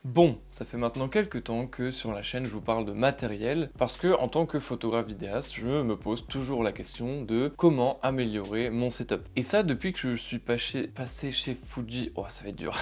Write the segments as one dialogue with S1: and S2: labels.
S1: Bon, ça fait maintenant quelques temps que sur la chaîne je vous parle de matériel parce que en tant que photographe vidéaste, je me pose toujours la question de comment améliorer mon setup. Et ça depuis que je suis passé chez Fuji, oh ça va être dur.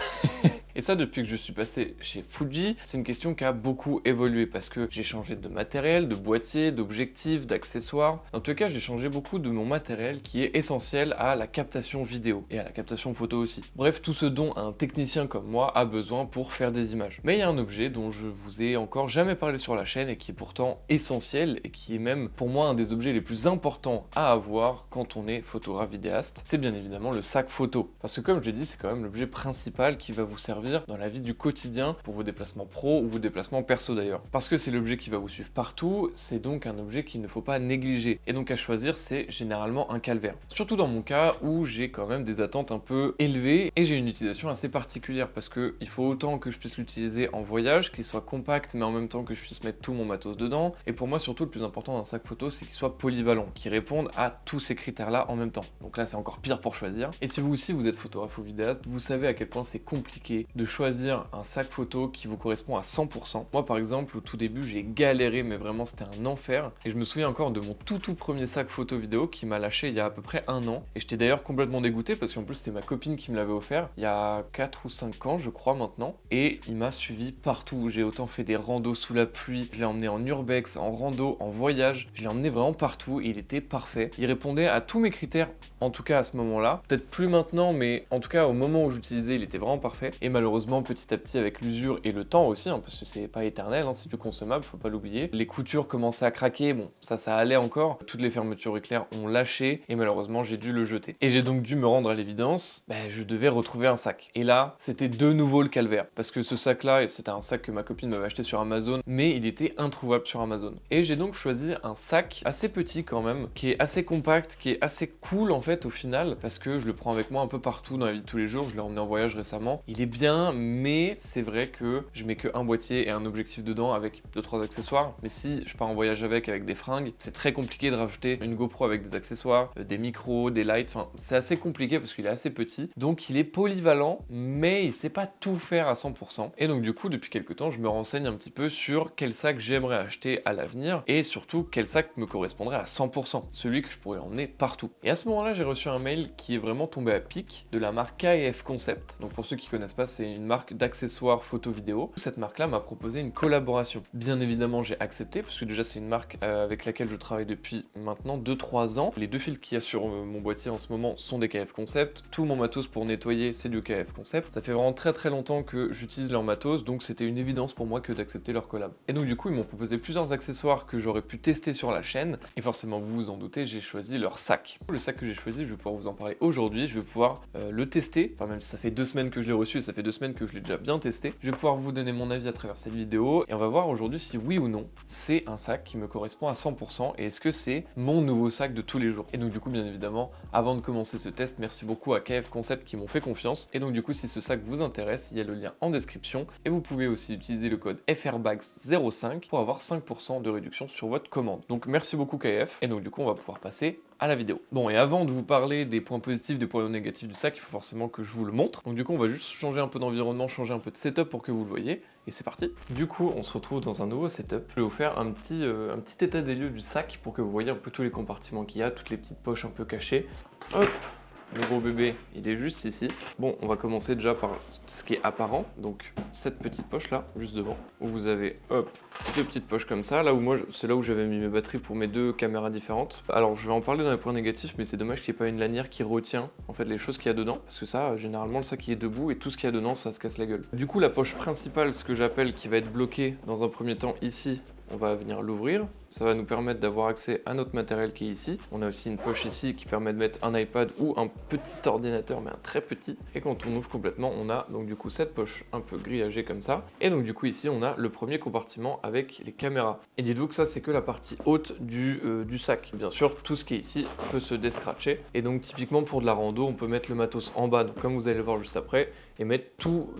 S1: Et ça depuis que je suis passé chez Fuji, c'est une question qui a beaucoup évolué parce que j'ai changé de matériel, de boîtier, d'objectifs, d'accessoires. En tout cas, j'ai changé beaucoup de mon matériel qui est essentiel à la captation vidéo et à la captation photo aussi. Bref, tout ce dont un technicien comme moi a besoin pour faire des images. Mais il y a un objet dont je vous ai encore jamais parlé sur la chaîne et qui est pourtant essentiel et qui est même pour moi un des objets les plus importants à avoir quand on est photographe vidéaste. C'est bien évidemment le sac photo. Parce que comme je l'ai dit, c'est quand même l'objet principal qui va vous servir dans la vie du quotidien pour vos déplacements pro ou vos déplacements perso d'ailleurs. Parce que c'est l'objet qui va vous suivre partout, c'est donc un objet qu'il ne faut pas négliger. Et donc à choisir, c'est généralement un calvaire. Surtout dans mon cas où j'ai quand même des attentes un peu élevées et j'ai une utilisation assez particulière parce que il faut autant que je puisse l'utiliser en voyage, qu'il soit compact mais en même temps que je puisse mettre tout mon matos dedans. Et pour moi surtout le plus important d'un sac photo, c'est qu'il soit polyvalent, qu'il réponde à tous ces critères là en même temps. Donc là c'est encore pire pour choisir. Et si vous aussi vous êtes photographe ou vidéaste, vous savez à quel point c'est compliqué de choisir un sac photo qui vous correspond à 100%. Moi par exemple au tout début j'ai galéré mais vraiment c'était un enfer et je me souviens encore de mon tout premier sac photo vidéo qui m'a lâché il y a à peu près un an et j'étais d'ailleurs complètement dégoûté parce qu'en plus c'était ma copine qui me l'avait offert il y a 4 ou 5 ans je crois maintenant et il m'a suivi partout. J'ai autant fait des randos sous la pluie, je l'ai emmené en urbex, en rando, en voyage, je l'ai emmené vraiment partout et il était parfait. Il répondait à tous mes critères en tout cas à ce moment-là, peut-être plus maintenant mais en tout cas au moment où j'utilisais il était vraiment parfait et malheureusement petit à petit avec l'usure et le temps aussi parce que c'est pas éternel, c'est du consommable, faut pas l'oublier. Les coutures commençaient à craquer, bon ça allait encore, toutes les fermetures éclairs ont lâché et malheureusement j'ai dû le jeter. Et j'ai donc dû me rendre à l'évidence, je devais retrouver un sac. Et là c'était de nouveau le calvaire parce que ce sac là c'était un sac que ma copine m'avait acheté sur Amazon mais il était introuvable sur Amazon. Et j'ai donc choisi un sac assez petit quand même, qui est assez compact, qui est assez cool en fait au final parce que je le prends avec moi un peu partout dans la vie de tous les jours, je l'ai emmené en voyage récemment. Il est bien mais c'est vrai que je mets que un boîtier et un objectif dedans avec 2-3 accessoires. Mais si je pars en voyage avec des fringues, c'est très compliqué de rajouter une GoPro avec des accessoires, des micros, des lights, enfin c'est assez compliqué parce qu'il est assez petit. Donc il est polyvalent mais il sait pas tout faire à 100%. Et donc du coup depuis quelques temps je me renseigne un petit peu sur quel sac j'aimerais acheter à l'avenir et surtout quel sac me correspondrait à 100%, celui que je pourrais emmener partout. Et à ce moment-là j'ai reçu un mail qui est vraiment tombé à pic de la marque KF Concept. Donc pour ceux qui connaissent pas, c'est une marque d'accessoires photo vidéo. Cette marque-là m'a proposé une collaboration. Bien évidemment, j'ai accepté parce que déjà c'est une marque avec laquelle je travaille depuis maintenant 2-3 ans. Les deux fils qu'il y a sur mon boîtier en ce moment sont des KF Concept. Tout mon matos pour nettoyer, c'est du KF Concept. Ça fait vraiment très longtemps que j'utilise leur matos, donc c'était une évidence pour moi que d'accepter leur collab. Et donc du coup, ils m'ont proposé plusieurs accessoires que j'aurais pu tester sur la chaîne. Et forcément, vous vous en doutez, j'ai choisi leur sac. Le sac que j'ai choisi, je vais pouvoir vous en parler aujourd'hui. Je vais pouvoir le tester. Enfin, même si ça fait 2 semaines que je l'ai reçu et ça fait 2 semaines que je l'ai déjà bien testé. Je vais pouvoir vous donner mon avis à travers cette vidéo et on va voir aujourd'hui si oui ou non c'est un sac qui me correspond à 100% et est-ce que c'est mon nouveau sac de tous les jours. Et donc du coup bien évidemment avant de commencer ce test, merci beaucoup à KF Concept qui m'ont fait confiance et donc du coup si ce sac vous intéresse, il y a le lien en description et vous pouvez aussi utiliser le code FRBAGS05 pour avoir 5% de réduction sur votre commande. Donc merci beaucoup KF et donc du coup on va pouvoir passer à la vidéo. Bon et avant de vous parler des points positifs, des points négatifs du sac, il faut forcément que je vous le montre. Donc du coup on va juste changer un peu d'environnement, changer un peu de setup pour que vous le voyez. Et c'est parti. Du coup on se retrouve dans un nouveau setup. Je vais vous faire un petit état des lieux du sac pour que vous voyez un peu tous les compartiments qu'il y a, toutes les petites poches un peu cachées. Hop. Le gros bébé, il est juste ici. Bon, on va commencer déjà par ce qui est apparent. Donc, cette petite poche là, juste devant, où vous avez, hop, 2 petites poches comme ça. Là où moi, c'est là où j'avais mis mes batteries pour mes 2 caméras différentes. Alors, je vais en parler dans les points négatifs, mais c'est dommage qu'il n'y ait pas une lanière qui retient, en fait, les choses qu'il y a dedans. Parce que ça, généralement, le sac il est debout et tout ce qu'il y a dedans, ça se casse la gueule. Du coup, la poche principale, ce que j'appelle, qui va être bloquée dans un premier temps ici, on va venir l'ouvrir, ça va nous permettre d'avoir accès à notre matériel qui est ici. On a aussi une poche ici qui permet de mettre un iPad ou un petit ordinateur, mais un très petit. Et quand on ouvre complètement, on a donc du coup cette poche un peu grillagée comme ça. Et donc du coup ici, on a le premier compartiment avec les caméras. Et dites-vous que ça, c'est que la partie haute du sac. Bien sûr, tout ce qui est ici peut se descratcher. Et donc typiquement pour de la rando, on peut mettre le matos en bas, donc comme vous allez le voir juste après, et mettre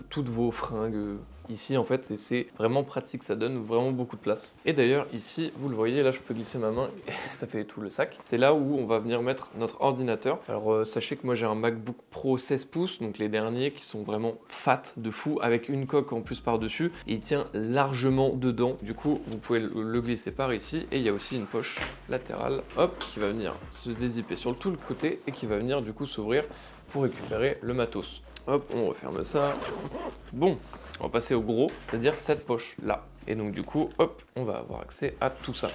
S1: toutes vos fringues, ici en fait, et c'est vraiment pratique, ça donne vraiment beaucoup de place. Et d'ailleurs ici, vous le voyez, là je peux glisser ma main, et ça fait tout le sac. C'est là où on va venir mettre notre ordinateur. Alors sachez que moi j'ai un MacBook Pro 16 pouces, donc les derniers qui sont vraiment fat de fou, avec une coque en plus par-dessus, et il tient largement dedans. Du coup, vous pouvez le glisser par ici, et il y a aussi une poche latérale, hop, qui va venir se dézipper sur tout le côté, et qui va venir du coup s'ouvrir pour récupérer le matos. Hop, on referme ça. Bon, on va passer au gros, c'est-à-dire cette poche-là. Et donc du coup, hop, on va avoir accès à tout ça.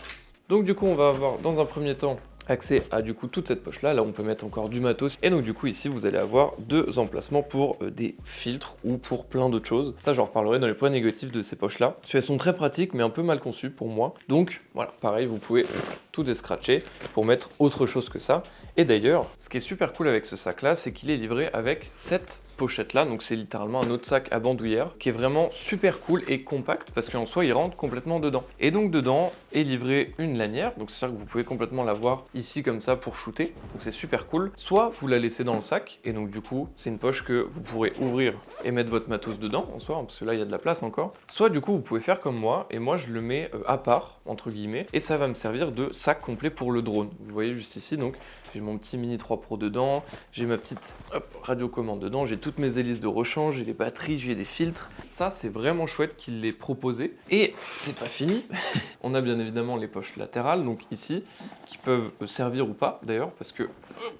S1: Donc du coup, on va avoir dans un premier temps accès à du coup toute cette poche là, on peut mettre encore du matos, et donc du coup ici vous allez avoir deux emplacements pour des filtres ou pour plein d'autres choses. Ça j'en reparlerai dans les points négatifs de ces poches là, parce qu'elles sont très pratiques mais un peu mal conçues pour moi, donc voilà, pareil, vous pouvez tout descratcher pour mettre autre chose que ça. Et d'ailleurs, ce qui est super cool avec ce sac là, c'est qu'il est livré avec cette pochette là, donc c'est littéralement un autre sac à bandoulière qui est vraiment super cool et compact parce qu'en soi il rentre complètement dedans. Et donc dedans est livré une lanière, donc c'est sûr que vous pouvez complètement l'avoir ici comme ça pour shooter, donc c'est super cool. Soit vous la laissez dans le sac et donc du coup c'est une poche que vous pourrez ouvrir et mettre votre matos dedans en soi, parce que là il y a de la place encore. Soit du coup vous pouvez faire comme moi, et moi je le mets à part entre guillemets, et ça va me servir de sac complet pour le drone. Vous voyez juste ici, donc j'ai mon petit Mini 3 Pro dedans, j'ai ma petite radiocommande dedans, j'ai toutes mes hélices de rechange, j'ai les batteries, j'ai des filtres. Ça, c'est vraiment chouette qu'il l'ait proposé. Et c'est pas fini. On a bien évidemment les poches latérales, donc ici, qui peuvent servir ou pas d'ailleurs, parce que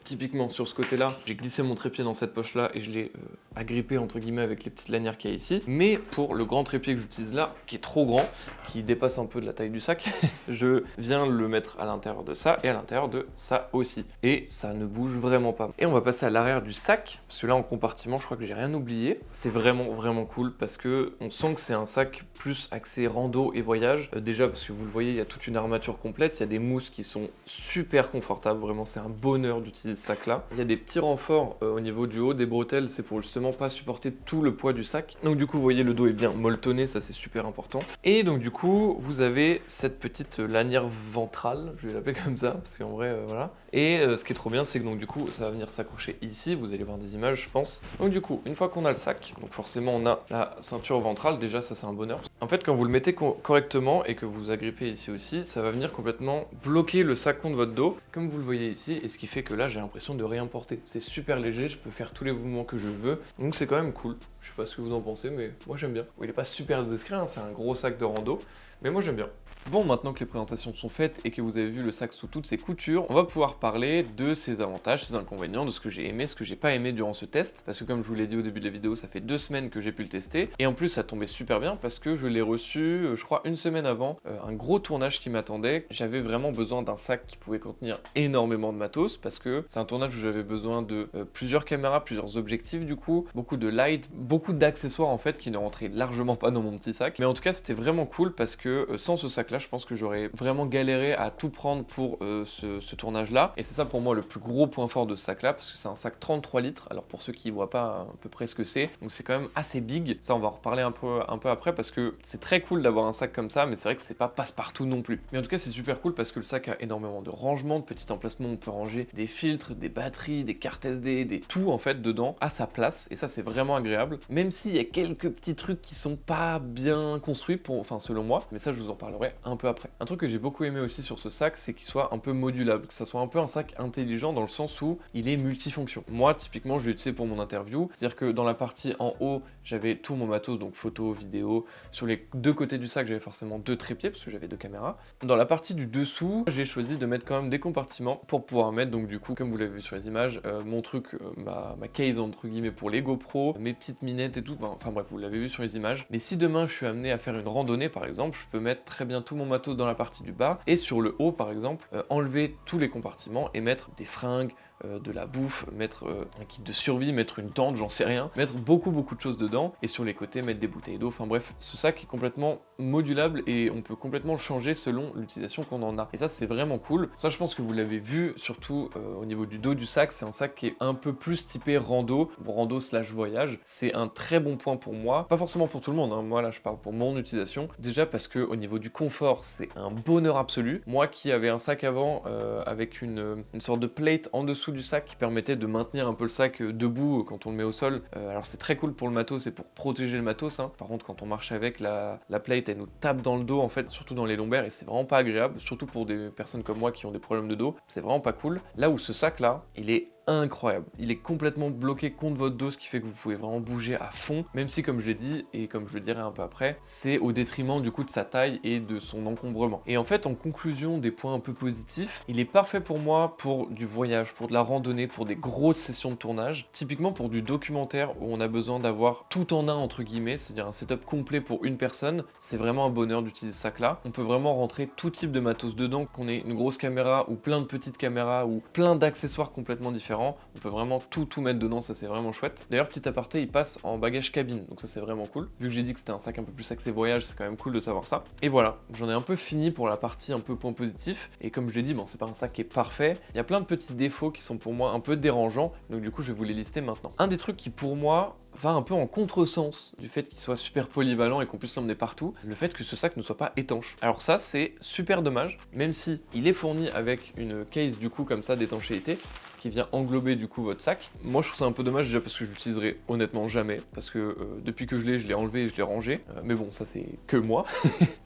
S1: typiquement sur ce côté-là, j'ai glissé mon trépied dans cette poche-là et je l'ai agrippé entre guillemets avec les petites lanières qu'il y a ici. Mais pour le grand trépied que j'utilise là, qui est trop grand, qui dépasse un peu de la taille du sac, je viens le mettre à l'intérieur de ça et à l'intérieur de ça aussi. Et ça ne bouge vraiment pas. Et on va passer à l'arrière du sac, parce que là en compartiment, je crois que j'ai rien oublié. C'est vraiment cool parce que on sent que c'est un sac plus axé rando et voyage. Déjà parce que vous le voyez, il y a toute une armature complète, il y a des mousses qui sont super confortables, vraiment c'est un bonheur d'utiliser ce sac là. Il y a des petits renforts au niveau du haut, des bretelles, c'est pour justement pas supporter tout le poids du sac. Donc du coup vous voyez, le dos est bien molletonné, ça c'est super important. Et donc du coup vous avez cette petite lanière ventrale, je vais l'appeler comme ça, parce qu'en vrai voilà. Et ce qui est trop bien, c'est que donc du coup ça va venir s'accrocher ici, vous allez voir des images je pense. Donc du coup, une fois qu'on a le sac, donc forcément on a la ceinture ventrale, déjà ça c'est un bonheur. En fait quand vous le mettez correctement et que vous agrippez ici aussi, ça va venir complètement bloquer le sac contre votre dos, comme vous le voyez ici, et ce qui fait que là j'ai l'impression de rien porter. C'est super léger, je peux faire tous les mouvements que je veux, donc c'est quand même cool. Je sais pas ce que vous en pensez, mais moi j'aime bien. Il est pas super discret, hein, c'est un gros sac de rando, mais moi j'aime bien. Bon, maintenant que les présentations sont faites et que vous avez vu le sac sous toutes ses coutures, on va pouvoir parler de ses avantages, ses inconvénients, de ce que j'ai aimé, ce que j'ai pas aimé durant ce test, parce que comme je vous l'ai dit au début de la vidéo, ça fait 2 semaines que j'ai pu le tester, et en plus ça tombait super bien parce que je l'ai reçu, je crois, une semaine avant, un gros tournage qui m'attendait. J'avais vraiment besoin d'un sac qui pouvait contenir énormément de matos, parce que c'est un tournage où j'avais besoin de plusieurs caméras, plusieurs objectifs du coup, beaucoup de light, beaucoup d'accessoires en fait qui ne rentraient largement pas dans mon petit sac, mais en tout cas c'était vraiment cool parce que sans ce sac là, je pense que j'aurais vraiment galéré à tout prendre pour ce tournage là, et c'est ça pour moi le plus gros point fort de ce sac là, parce que c'est un sac 33 litres, alors pour ceux qui voient pas à peu près ce que c'est, donc c'est quand même assez big, ça on va en reparler un peu après, parce que c'est très cool d'avoir un sac comme ça, mais c'est vrai que c'est pas passe-partout non plus. Mais en tout cas c'est super cool parce que le sac a énormément de rangements, de petits emplacements où on peut ranger des filtres, des batteries, des cartes SD, des tout en fait dedans à sa place, et ça c'est vraiment agréable, même s'il y a quelques petits trucs qui sont pas bien construits enfin selon moi, mais ça je vous en parlerai un peu après. Un truc que j'ai beaucoup aimé aussi sur ce sac, c'est qu'il soit un peu modulable, que ça soit un peu un sac intelligent dans le sens où il est multifonction. Moi, typiquement, je l'ai utilisé pour mon interview, c'est-à-dire que dans la partie en haut, j'avais tout mon matos, donc photo, vidéo. Sur les deux côtés du sac, j'avais forcément 2 trépieds, parce que j'avais 2 caméras. Dans la partie du dessous, j'ai choisi de mettre quand même des compartiments pour pouvoir mettre, donc du coup, comme vous l'avez vu sur les images, mon truc, ma case entre guillemets pour les GoPro, mes petites minettes et tout, enfin bref, vous l'avez vu sur les images. Mais si demain je suis amené à faire une randonnée par exemple, je peux mettre très bien tout mon matos dans la partie du bas, et sur le haut par exemple, enlever tous les compartiments et mettre des fringues, de la bouffe, mettre un kit de survie, mettre une tente, j'en sais rien, mettre beaucoup de choses dedans, et sur les côtés mettre des bouteilles d'eau. Enfin bref, ce sac est complètement modulable et on peut complètement le changer selon l'utilisation qu'on en a, et ça c'est vraiment cool. Ça je pense que vous l'avez vu, surtout au niveau du dos du sac, c'est un sac qui est un peu plus typé rando slash voyage. C'est un très bon point pour moi, pas forcément pour tout le monde, hein. Moi là je parle pour mon utilisation, déjà parce que au niveau du confort c'est un bonheur absolu. Moi qui avais un sac avant avec une sorte de plate en dessous dessous du sac qui permettait de maintenir un peu le sac debout quand on le met au sol. Alors c'est très cool pour le matos et pour protéger le matos, hein. Par contre quand on marche avec, la plate elle nous tape dans le dos en fait, surtout dans les lombaires, et c'est vraiment pas agréable, surtout pour des personnes comme moi qui ont des problèmes de dos, c'est vraiment pas cool. Là où ce sac là, il est incroyable. Il est complètement bloqué contre votre dos, ce qui fait que vous pouvez vraiment bouger à fond, même si comme je l'ai dit, et comme je le dirai un peu après, c'est au détriment du coup de sa taille et de son encombrement. Et en fait, en conclusion des points un peu positifs, il est parfait pour moi pour du voyage, pour de la randonnée, pour des grosses sessions de tournage, typiquement pour du documentaire où on a besoin d'avoir tout en un entre guillemets, c'est-à-dire un setup complet pour une personne. C'est vraiment un bonheur d'utiliser ce sac là. On peut vraiment rentrer tout type de matos dedans, qu'on ait une grosse caméra ou plein de petites caméras ou plein d'accessoires complètement différents. On peut vraiment tout mettre dedans, ça c'est vraiment chouette. D'ailleurs, petit aparté, il passe en bagage cabine, donc ça c'est vraiment cool. Vu que j'ai dit que c'était un sac un peu plus axé voyage, c'est quand même cool de savoir ça. Et voilà, j'en ai un peu fini pour la partie un peu point positif. Et comme je l'ai dit, bon, c'est pas un sac qui est parfait. Il y a plein de petits défauts qui sont pour moi un peu dérangeants, donc du coup je vais vous les lister maintenant. Un des trucs qui pour moi va un peu en contresens du fait qu'il soit super polyvalent et qu'on puisse l'emmener partout, le fait que ce sac ne soit pas étanche. Alors ça c'est super dommage, même si il est fourni avec une case du coup comme ça d'étanchéité, qui vient englober du coup votre sac. Moi je trouve ça un peu dommage déjà parce que je l'utiliserai honnêtement jamais, parce que depuis que je l'ai enlevé et je l'ai rangé, mais bon ça c'est que moi.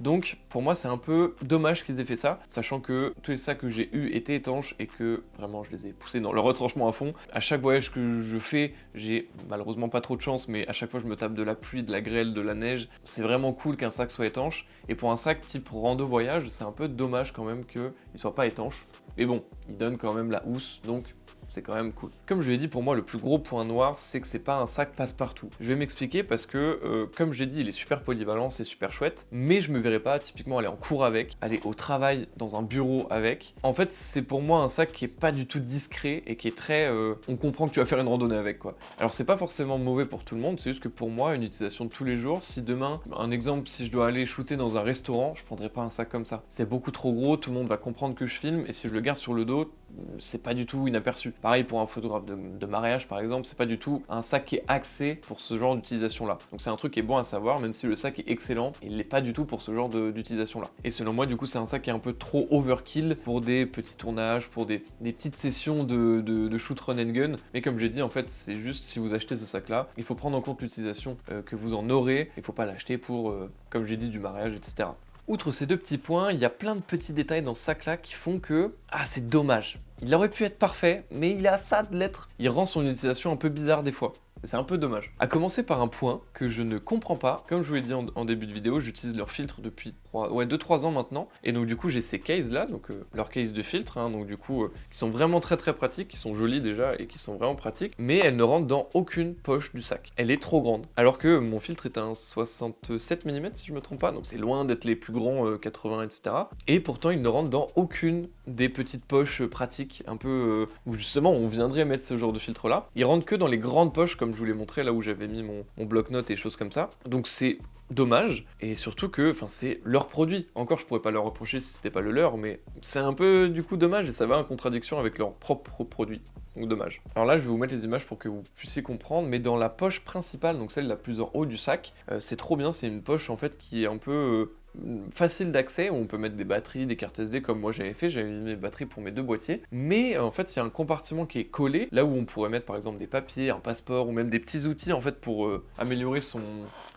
S1: Donc pour moi c'est un peu dommage qu'ils aient fait ça, sachant que tous les sacs que j'ai eu étaient étanches et que vraiment je les ai poussés dans le retranchement à fond. À chaque voyage que je fais, j'ai malheureusement pas trop de chance, mais à chaque fois je me tape de la pluie, de la grêle, de la neige. C'est vraiment cool qu'un sac soit étanche, et pour un sac type rando voyage, c'est un peu dommage quand même qu'il soit pas étanche. Mais bon, il donne quand même la housse, donc c'est quand même cool. Comme je l'ai dit, pour moi, le plus gros point noir, c'est que c'est pas un sac passe-partout. Je vais m'expliquer parce que, comme j'ai dit, il est super polyvalent, c'est super chouette, mais je me verrais pas typiquement aller en cours avec, aller au travail dans un bureau avec. En fait, c'est pour moi un sac qui est pas du tout discret et qui est très... on comprend que tu vas faire une randonnée avec, quoi. Alors, c'est pas forcément mauvais pour tout le monde, c'est juste que pour moi, une utilisation de tous les jours, si demain, un exemple, si je dois aller shooter dans un restaurant, je prendrais pas un sac comme ça. C'est beaucoup trop gros, tout le monde va comprendre que je filme, et si je le garde sur le dos, c'est pas du tout inaperçu. Pareil pour un photographe de mariage par exemple, c'est pas du tout un sac qui est axé pour ce genre d'utilisation là. Donc c'est un truc qui est bon à savoir, même si le sac est excellent, il l'est pas du tout pour ce genre d'utilisation là. Et selon moi du coup c'est un sac qui est un peu trop overkill pour des petits tournages, pour des petites sessions de shoot run and gun. Mais comme j'ai dit en fait c'est juste si vous achetez ce sac là, il faut prendre en compte l'utilisation que vous en aurez, il faut pas l'acheter pour comme j'ai dit du mariage etc. Outre ces deux petits points, il y a plein de petits détails dans ce sac-là qui font que... Ah, c'est dommage. Il aurait pu être parfait, mais il a ça de l'être. Il rend son utilisation un peu bizarre des fois. C'est un peu dommage. À commencer par un point que je ne comprends pas. Comme je vous l'ai dit en début de vidéo, j'utilise leur filtre depuis 2-3 ans maintenant. Et donc du coup j'ai ces cases là, donc leurs cases de filtre, hein, donc du coup qui sont vraiment très pratiques, qui sont jolies déjà et qui sont vraiment pratiques. Mais elles ne rentrent dans aucune poche du sac. Elle est trop grande. Alors que mon filtre est un 67 mm si je me trompe pas, donc c'est loin d'être les plus grands 80 etc. Et pourtant il ne rentre dans aucune des petites poches pratiques, un peu où justement on viendrait mettre ce genre de filtre là. Il rentre que dans les grandes poches comme je vous l'ai montré là où j'avais mis mon bloc-notes et choses comme ça. Donc c'est dommage, et surtout que c'est leur produit. Encore je pourrais pas leur reprocher si c'était pas le leur, mais c'est un peu du coup dommage et ça va en contradiction avec leur propre produit. Donc dommage. Alors là je vais vous mettre les images pour que vous puissiez comprendre, mais dans la poche principale, donc celle la plus en haut du sac, c'est trop bien, c'est une poche en fait qui est un peu... facile d'accès, où on peut mettre des batteries, des cartes SD comme moi j'avais fait, j'avais mis mes batteries pour mes deux boîtiers, mais en fait il y a un compartiment qui est collé, là où on pourrait mettre par exemple des papiers, un passeport, ou même des petits outils en fait pour améliorer son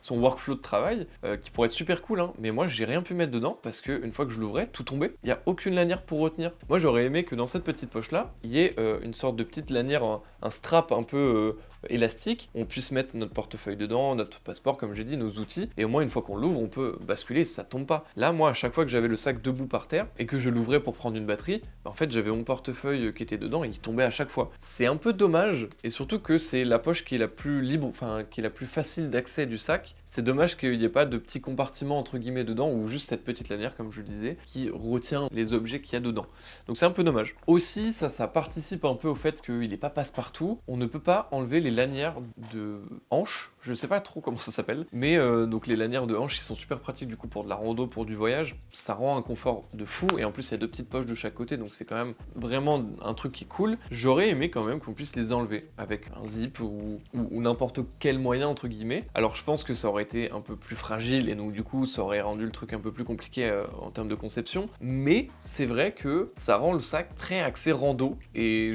S1: workflow de travail, qui pourrait être super cool, hein. Mais moi j'ai rien pu mettre dedans, parce que une fois que je l'ouvrais, tout tombait, il n'y a aucune lanière pour retenir. Moi j'aurais aimé que dans cette petite poche là, il y ait une sorte de petite lanière, un strap un peu élastique, on puisse mettre notre portefeuille dedans, notre passeport comme j'ai dit, nos outils, et au moins une fois qu'on l'ouvre on peut basculer, ça tombe pas. Là moi à chaque fois que j'avais le sac debout par terre et que je l'ouvrais pour prendre une batterie, en fait j'avais mon portefeuille qui était dedans et il tombait à chaque fois. C'est un peu dommage, et surtout que c'est la poche qui est la plus libre, enfin qui est la plus facile d'accès du sac. C'est dommage qu'il n'y ait pas de petit compartiment entre guillemets dedans, ou juste cette petite lanière comme je le disais qui retient les objets qu'il y a dedans. Donc c'est un peu dommage. Aussi ça participe un peu au fait qu'il n'est pas passe-partout. On ne peut pas enlever les lanières de hanches, je sais pas trop comment ça s'appelle, mais donc les lanières de hanche qui sont super pratiques du coup pour de la rando, pour du voyage, ça rend un confort de fou, et en plus il y a 2 petites poches de chaque côté, donc c'est quand même vraiment un truc qui est cool. J'aurais aimé quand même qu'on puisse les enlever avec un zip ou n'importe quel moyen entre guillemets. Alors je pense que ça aurait été un peu plus fragile et donc du coup ça aurait rendu le truc un peu plus compliqué en termes de conception, mais c'est vrai que ça rend le sac très axé rando, et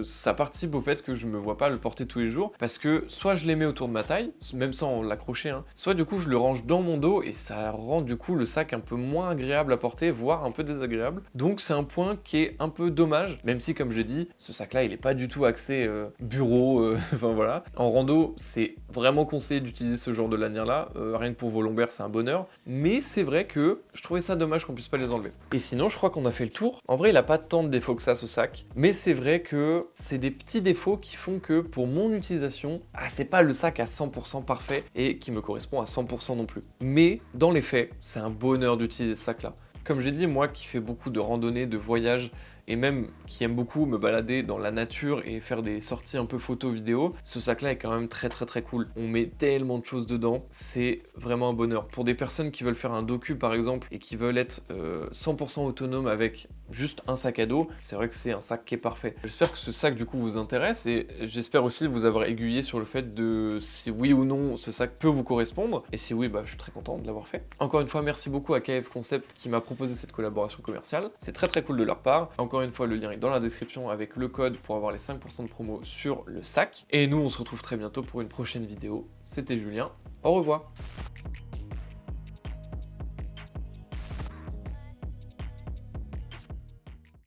S1: ça participe au fait que je me vois pas le porter tous les jours, parce que soit je les mets autour de ma taille, même sans l'accrocher, hein, soit du coup je le range dans mon dos et ça rend du coup le sac un peu moins agréable à porter, voire un peu désagréable. Donc c'est un point qui est un peu dommage, même si comme j'ai dit, ce sac là il est pas du tout axé bureau, enfin voilà. En rando, c'est vraiment conseillé d'utiliser ce genre de lanière là, rien que pour vos lombaires c'est un bonheur, mais c'est vrai que je trouvais ça dommage qu'on puisse pas les enlever. Et sinon je crois qu'on a fait le tour. En vrai il a pas tant de défauts que ça ce sac, mais c'est vrai que c'est des petits défauts qui font que pour mon utilisation, c'est pas le sac à 100% parfait et qui me correspond à 100% non plus. Mais dans les faits, c'est un bonheur d'utiliser ce sac là. Comme j'ai dit, moi qui fais beaucoup de randonnées, de voyages, et même qui aime beaucoup me balader dans la nature et faire des sorties un peu photo vidéo, ce sac là est quand même très cool. On met tellement de choses dedans, c'est vraiment un bonheur. Pour des personnes qui veulent faire un docu par exemple et qui veulent être 100% autonome avec juste un sac à dos, c'est vrai que c'est un sac qui est parfait. J'espère que ce sac du coup vous intéresse, et j'espère aussi vous avoir aiguillé sur le fait de si oui ou non ce sac peut vous correspondre, et si oui, je suis très content de l'avoir fait. Encore une fois, merci beaucoup à KF Concept qui m'a proposé cette collaboration commerciale, c'est très cool de leur part. Encore une fois, le lien est dans la description avec le code pour avoir les 5% de promo sur le sac. Et nous, on se retrouve très bientôt pour une prochaine vidéo. C'était Julien, au revoir.